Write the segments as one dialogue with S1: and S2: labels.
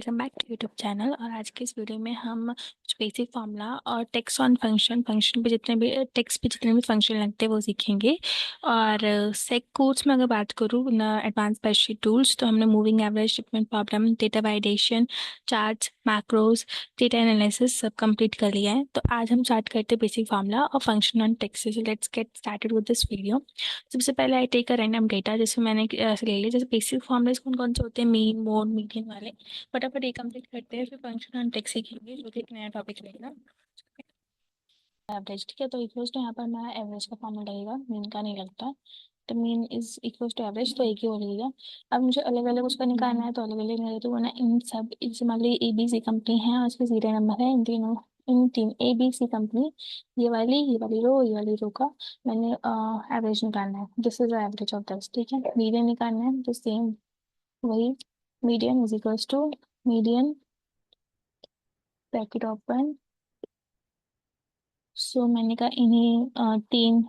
S1: Welcome back to YouTube channel. और आज के इस वीडियो में हम कुछ बेसिक फार्मूला और टेक्स्ट ऑन फंक्शन फंक्शन पे जितने भी टेक्स्ट पे जितने भी फंक्शन लगते हैं वो सीखेंगे। और सेक कोर्स में अगर बात करूँ ना, एडवांस स्प्रेडशीट टूल्स, तो हमने moving average, shipment problem, data validation, charts, macros, data analysis सब कंप्लीट कर लिया है। तो आज हम स्टार्ट करते हैं बेसिक फार्मूला और function on text. So let's get started with this video. सबसे पहले I take a random data, जैसे मैंने ऐसे ले लिया। जैसे बेसिक फार्मूलाज कौन कौन से होते हैं, मीन, मोड, मीडियन वाले। फटाफट ये कंप्लीट करते हैं, फिर फंक्शन ऑन टेक्स्ट सीखेंगे जो कि एक नया टॉपिक रहेगा। एवरेज, ठीक है। तो इक्वल्स टू यहाँ पर हमारा एवरेज का फॉर्मूला लगेगा, मीन का नहीं लगता। तो mean is equals to average, तो एक ही हो लगेगा। अब मुझे अलग अलग उसका निकालना है, तो अलग अलग नहीं तो वरना इन सब इस मान ली ए बी सी कंपनी है और उसके जीरो नंबर है। इन तीनों, इन तीन ए बी सी कंपनी, ये वाली रो का मैंने एवरेज निकालना है। This is average of this, ठीक है। मीडियन निकालना है, तो सेम वही, median is equals to median bracket open. So मैंने कहा इन्हीं तीन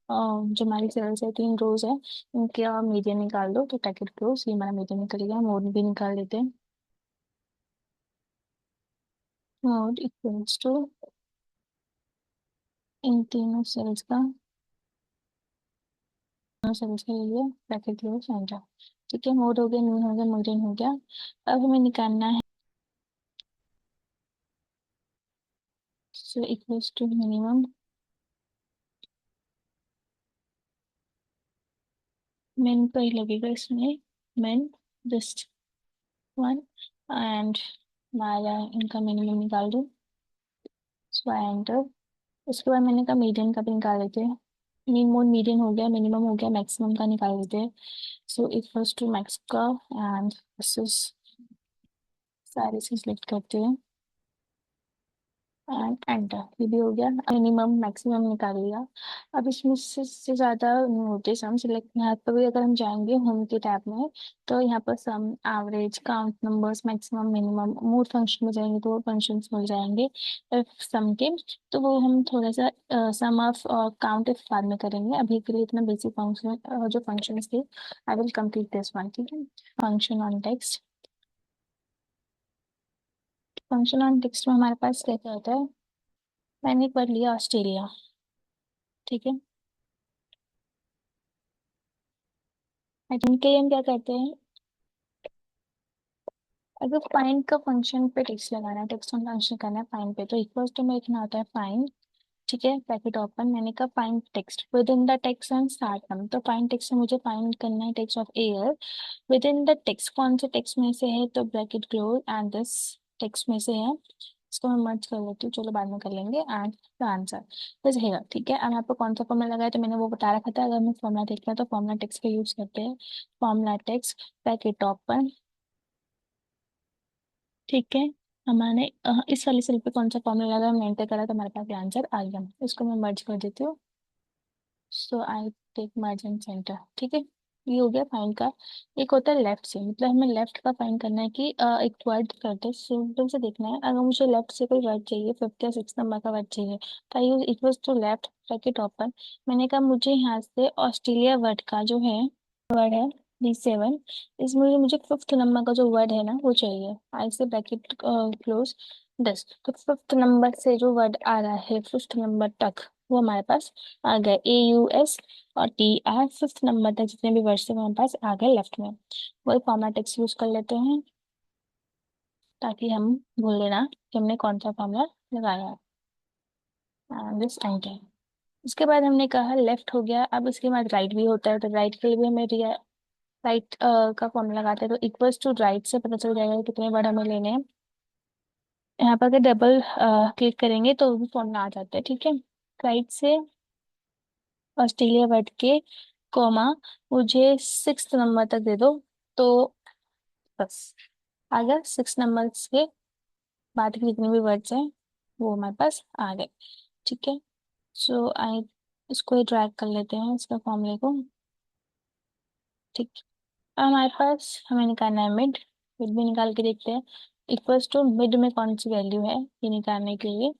S1: जो हमारी सेल्स है, तीन रोज है, इनके मीडियन निकाल दो। तो ब्रैकेट क्लोज, ये हमारा मीडियन निकल गया। मोड भी निकाल लेते हैं। मोड इक्वल्स टू इन तीनों सेल्स का, तीनों सेल्स के लिए ब्रैकेट क्लोज एंटर। ठीक है, मोड हो गया, मीन हो गया, मीडियन हो गया। अब हमें निकालना है so equals to minimum, main पर ही लगेगा इसमें, मेन जस्ट वन। एंड हमारा इनका मिनिमम निकाल दो, सो एंटर। उसके बाद मैंने कहा मीडियन का भी निकाल लेते हैं। मीन मोड मीडियन हो गया, मिनिमम हो गया, मैक्सिमम का निकाल लेते हैं। सो इक्वल्स टू मैक्स का, एंड दिस इज सारे से सिलेक्ट करते हैं एंड एंटर। ये भी हो गया, मिनिमम मैक्सिमम निकाल लिया। अब इसमें से ज़्यादा नहीं होते सम सिलेक्ट। यहाँ पर भी अगर हम जाएंगे होम के टैब में, तो यहाँ पर sum, average, count numbers, maximum, minimum, mode function में जाएंगे तो वो फंक्शंस मिल जाएंगे सम के। तो वो हम थोड़ा सा सम ऑफ काउंट इफ बाद में करेंगे। अभी के लिए इतना बेसिक फंक्शन जो फंक्शन थे, I will complete this one, ठीक है। Function on text, function on text में हमारे पास क्या क्या होता है। मैंने पढ़ लिया ऑस्ट्रेलिया, ठीक है। इनके लिए हम क्या करते हैं, अगर फाइंड का फंक्शन पे टेक्स्ट लगाना है, टेक्स्ट ऑन फंक्शन करना है फाइंड पे, तो इक्वल्स टू में लिखना होता है फाइंड, ठीक है, ब्रैकेट ओपन। मैंने कहा find text within the text and start num. तो फाइंड टेक्स्ट से मुझे फाइंड करना है text of air within the text. कौन से टेक्स्ट में से है, तो bracket close and this text में से है। इसको मैं मर्ज कर लेती हूँ, चलो बाद में कर लेंगे। एंड द आंसर दिस है, ठीक है। अब यहाँ पर कौन सा फॉर्मूला लगाया, तो मैंने वो बता रखा था। अगर हमें फॉर्मूला देखना है तो फॉर्मूला टेक्स्ट का यूज करते हैं। फॉर्मूला टेक्स्ट ब्रैकेट ओपन, ठीक है। हमारे इस वाली सेल पे कौन सा फॉर्मूला लगा, हमने एंटर करा तो हमारे पास आंसर आ गया। इसको मैं मर्ज कर देती हूँ। So I take merge and centre, ठीक है। ये हो गया फाइंड का। एक होता है लेफ्ट से, मतलब हमें लेफ्ट का फाइंड करना है कि एक वर्ड करते हैं, सिंपल से देखना है। अगर मुझे लेफ्ट से कोई वर्ड चाहिए, फिफ्थ या सिक्स नंबर का वर्ड चाहिए, तो I use equals to left bracket open. मैंने कहा मुझे यहाँ से ऑस्ट्रेलिया वर्ड का जो है, वर्ड है D7, इसमें मुझे फिफ्थ नंबर का जो वर्ड है ना वो चाहिए। आई से ब्रैकेट क्लोज 10। तो फिफ्थ नंबर से जो वर्ड आ रहा है फिफ्थ नंबर तक, वो हमारे पास आ गए। AUS और TR, फिफ्थ नंबर तक जितने भी वर्ड्स थे वो हमारे पास आ गए लेफ्ट में। वही फॉर्मूला टेक्स्ट यूज कर लेते हैं, ताकि हम भूल लेना कि हमने कौन सा फॉर्मूला लगाया है। This enter. उसके बाद हमने कहा लेफ्ट हो गया। अब इसके बाद राइट भी होता है, तो राइट के लिए भी हमें राइट का फॉर्मूला लगाते हैं। तो इक्वल्स टू राइट से पता चल जाएगा कि कितने वर्ड हमें लेने हैं। यहाँ पर अगर डबल क्लिक करेंगे तो भी फॉर्मूला आ जाता है, ठीक है। राइट से ऑस्ट्रेलिया वर्ड के कोमा, मुझे सिक्स नंबर तक दे दो। तो बस, अगर सिक्स नंबर के बाद के जितने भी वर्ड्स हैं वो हमारे पास आ गए, ठीक है। सो आई इसको ड्रैग कर लेते हैं, इसका फॉर्मूले को, ठीक। अब हमारे पास हमें निकालना है मिड। मिड भी निकाल के देखते हैं। इक्वल्स टू मिड में कौन सी वैल्यू है ये निकालने के लिए।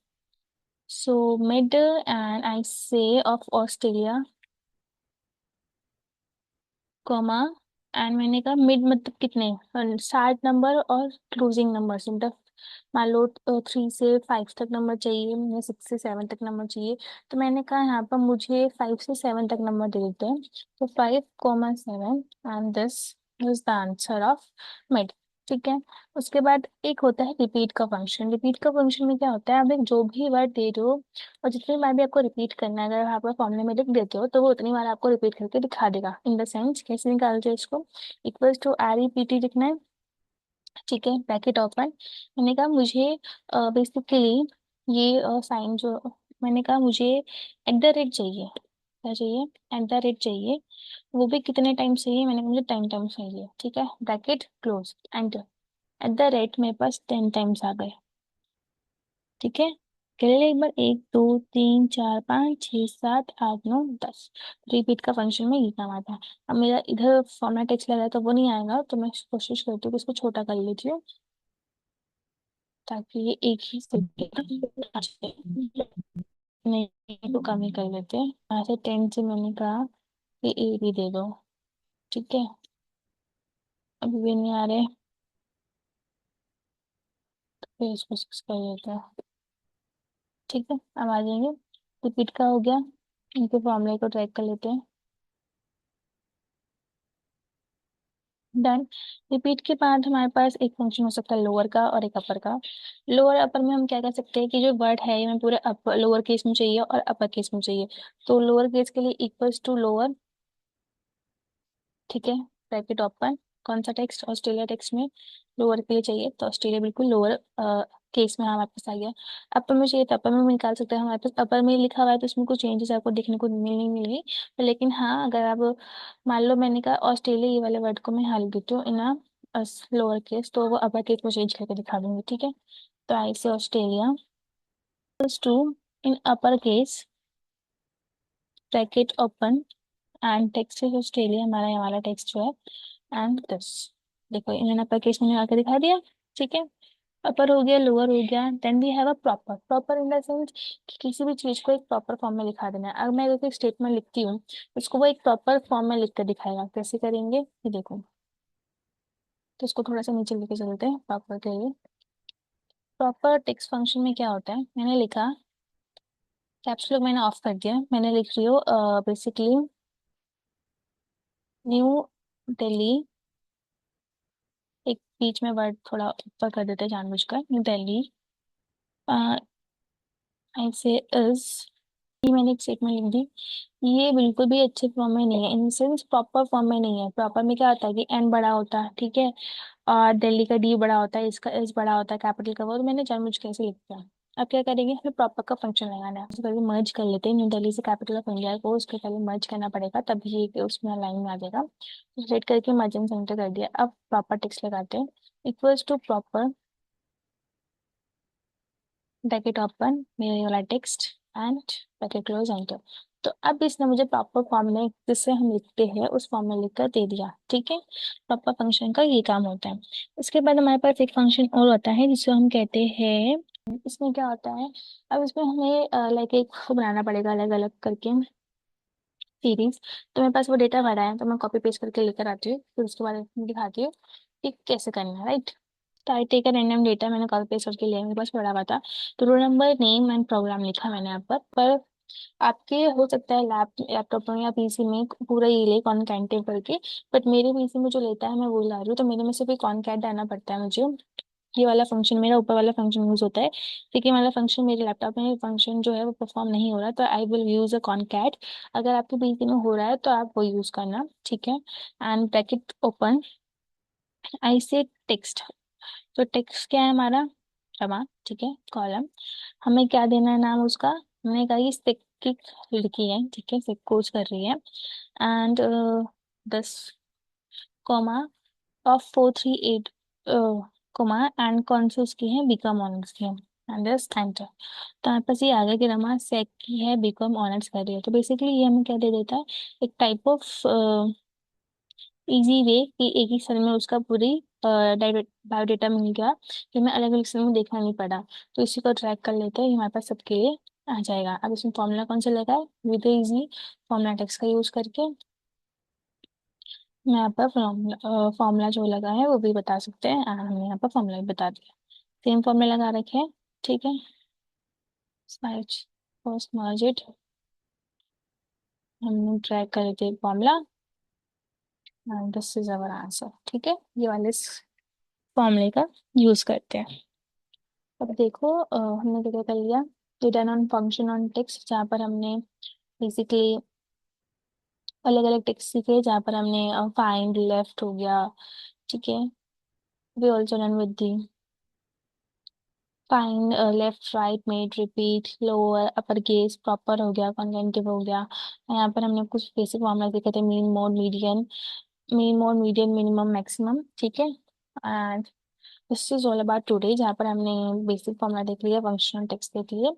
S1: सो मिड एंड आई से ऑफ ऑस्ट्रेलिया, कॉमा एंड मैंने कहा मिड मतलब कितने, 60 नंबर और क्लोजिंग नंबर से, मतलब मान लो 3 से 5 तक नंबर चाहिए या 6 से 7 तक नंबर चाहिए। तो मैंने कहा यहाँ पर मुझे 5 से 7 तक नंबर दे देते हैं। तो 5, 7 and this is the answer of mid. ठीक है। उसके बाद एक होता है रिपीट का फंक्शन। रिपीट का फंक्शन में क्या होता है, आप एक जो भी वर्ड दे रहे हो और जितनी बार भी आपको रिपीट करना है, अगर आप फॉर्मूले में लिख देते हो तो वो उतनी बार आपको रिपीट करके दिखा देगा। इन द सेंस कैसे निकालते हो इसको, equals to R E P T लिखना है। ठीक है, ब्रैकेट ओपन। मैंने कहा मुझे बेसिकली ये साइन जो, मैंने कहा मुझे एट द रेट चाहिए। क्या चाहिए? एट द रेट चाहिए। वो भी कितने टाइम चाहिए? मैंने कहा मुझे 10 टाइम्स चाहिए। ठीक है, bracket close enter. At the rate मेरे पास 10 टाइम्स आ गए। ठीक है, चलिए एक बार, 1, 2, 3, 4, 5, 6, 7, 8, 9, 10। रिपीट का फंक्शन में ये काम आता है। अब मेरा इधर फॉर्मेट टेक्स्ट लगा है तो वो नहीं आएगा, तो मैं कोशिश करती हूँ कि इसको छोटा कर लेती हूँ ताकि ये एक ही से नहीं तो कम ही कर लेते हैं। ऐसे 10 से मैंने कहा कि ए भी दे दो। ठीक है, अभी भी नहीं आ रहे, फिर इसको 6 कर देते हैं। ठीक है, अब आ जाएंगे। रिपीट का हो गया, इनके फॉर्मूले को ट्रैक कर लेते हैं। डन। रिपीट के बाद हमारे पास एक फंक्शन हो सकता है लोअर का और एक अपर का। लोअर अपर में हम क्या कर सकते हैं कि जो वर्ड है ये हमें पूरे अपर लोअर केस में चाहिए और अपर केस में चाहिए। तो लोअर केस के लिए इक्वल्स टू लोअर। ठीक है, ब्रैकेट ओपन। कौन सा टेक्स्ट? ऑस्ट्रेलिया टेक्स्ट में लोअर के लिए चाहिए तो ऑस्ट्रेलिया बिल्कुल लोअर केस में हमारे पास आ गया। अपर में चाहिए तो अपर में भी निकाल सकते हैं। हमारे पास अपर में लिखा हुआ है तो इसमें कुछ चेंजेस आपको देखने को नहीं मिलेगी। लेकिन हाँ, अगर आप मान लो मैंने कहा ऑस्ट्रेलिया, ये वाले वर्ड को मैं हल देती हूँ इन लोअर केस, तो वो अपर केस में चेंज करके दिखा दूंगी। ठीक है, तो I say Australia to in upper case bracket open and text is Australia, हमारा ये वाला टेक्स्ट जो है एंड दिस। देखो इन्होंने अपर केस में आके दिखा दिया। ठीक है, अपर हो गया, लोअर हो गया। Then we have a proper. Proper in the sense कि किसी भी चीज को एक प्रॉपर फॉर्म में लिखा देना है। अगर मैं एक स्टेटमेंट लिखती हूँ उसको वो एक प्रॉपर फॉर्म में लिख कर दिखाएगा। कैसे करेंगे ये देखो, तो इसको थोड़ा सा नीचे लेके चलते हैं प्रॉपर के लिए। प्रॉपर टेक्स्ट फंक्शन में क्या होता है, मैंने लिखा, कैप्स लॉक मैंने ऑफ कर दिया, मैंने लिख रही हूँ बेसिकली न्यू दिल्ली, एक बीच में वर्ड थोड़ा ऊपर कर देते हैं जानबूझकर, न्यू दिल्ली ऐसे इज। ये मैंने एक स्टेटमेंट लिख दी। ये बिल्कुल भी अच्छे फॉर्म में नहीं है, इन सेंस प्रॉपर फॉर्म में नहीं है। प्रॉपर में क्या होता है कि एन बड़ा होता है, ठीक है, और दिल्ली का डी बड़ा होता है, इसका एस बड़ा होता है, कैपिटल का वो, तो मैंने जानबूझ के ऐसे लिख दिया। अब क्या करेंगे, हमें प्रॉपर का फंक्शन लगाना है। सबसे पहले मर्ज कर लेते हैं न्यू दिल्ली से कैपिटल ऑफ इंडिया को, उसके पहले मर्ज करना पड़ेगा तभी ये उसमें लाइन में आ जाएगा। तो सेट करके मर्जिंग सेंटर कर दिया। अब प्रॉपर टेक्स्ट लगाते हैं, equals to proper bracket open मेरे वाला text and bracket close enter. तो अब इसने मुझे प्रॉपर फॉर्म में जिससे हम लिखते हैं उस फॉर्म में लिखकर दे दिया। ठीक है, प्रॉपर फंक्शन का ये काम होता है। उसके बाद हमारे पास एक फंक्शन और होता है जिसे हम कहते हैं, इसमें क्या होता है, अब इसमें हमें लाइक एक बनाना पड़ेगा अलग अलग करके सीरीज। तो मेरे पास वो डेटा भरा है तो मैं कॉपी पेस्ट करके लेकर आती हूँ, फिर उसके बाद दिखाती हूँ कि कैसे करना है, राइट। तो I take a random data, मैंने कॉपी पेस्ट करके लिया, मेरे पास पड़ा हुआ था। तो roll number, name and program लिखा मैंने यहाँ पर आपके हो सकता है लैपटॉप में या पीसी में पूरा ये ले कॉनकैटिव करके, बट मेरे पीसी में जो लेता है मैं वो ला रही हूँ, तो मेरे में सिर्फ कॉनकैट डालना पड़ता है मुझे। ये वाला फंक्शन, मेरा ऊपर वाला फंक्शन यूज होता है, लेकिन वाला फंक्शन मेरे लैपटॉप में फंक्शन जो है वो परफॉर्म नहीं हो रहा, तो I will use a concat. अगर आपके पीसी में हो रहा है तो आप वो यूज करना। ठीक है, एंड ब्रैकेट ओपन, आई से टेक्स्ट। तो टेक्स्ट क्या है हमारा, क्षमा, ठीक है, कॉलम। हमें क्या देना है नाम उसका, हमने कहा ये सिक्किक लिखी है, ठीक है, सिक कोच कर रही है एंड 10 ऑफ 438 कोमा एंड कौन सी उसकी है, बीकॉम ऑनर्स की है एंड दिस एंटर। तो हमारे पास ये आ गया कि रमा सेक की है, बीकॉम ऑनर्स कर रही है। तो बेसिकली ये हमें क्या दे देता है, एक टाइप ऑफ इजी वे कि एक ही सेल में उसका पूरी बायोडेटा मिल गया, कि मैं अलग अलग सेल में देखना नहीं पड़ा। तो इसी को ट्रैक कर लेते हैं, ये हमारे पास सबके लिए आ जाएगा। अब इसमें फॉर्मूला कौन सा लगा है, विद इजी फॉर्मूला टेक्स्ट का यूज करके मैं यहाँ पर फॉर्मूला जो लगा है वो भी बता सकते हैं, और हमने यहाँ पर फॉर्मूला भी बता दिया। सेम फॉर्मूला लगा रखे हैं, ठीक है। फर्स्ट मर्ज इट, हमने ट्रैक कर दिया formula, and this is our answer, ठीक है। ये वाले फॉर्मूले का यूज करते हैं। अब देखो हमने क्या क्या कर लिया। Return on function on text, जहाँ पर हमने बेसिकली अलग अलग टेक्स्ट सीखे, जहाँ पर हमने फाइंड लेफ्ट हो गया, ठीक है। We also run with the find left right mid repeat lower upper case proper हो गया, कॉन्वेंटिव हो गया। यहाँ पर हमने कुछ बेसिक फॉर्मूला देखे थे, mean mode median minimum maximum, ठीक है। And this is all about today, जहाँ पर हमने बेसिक फॉर्मूला देख लिया, फंक्शनल टेक्स्ट देख लिए।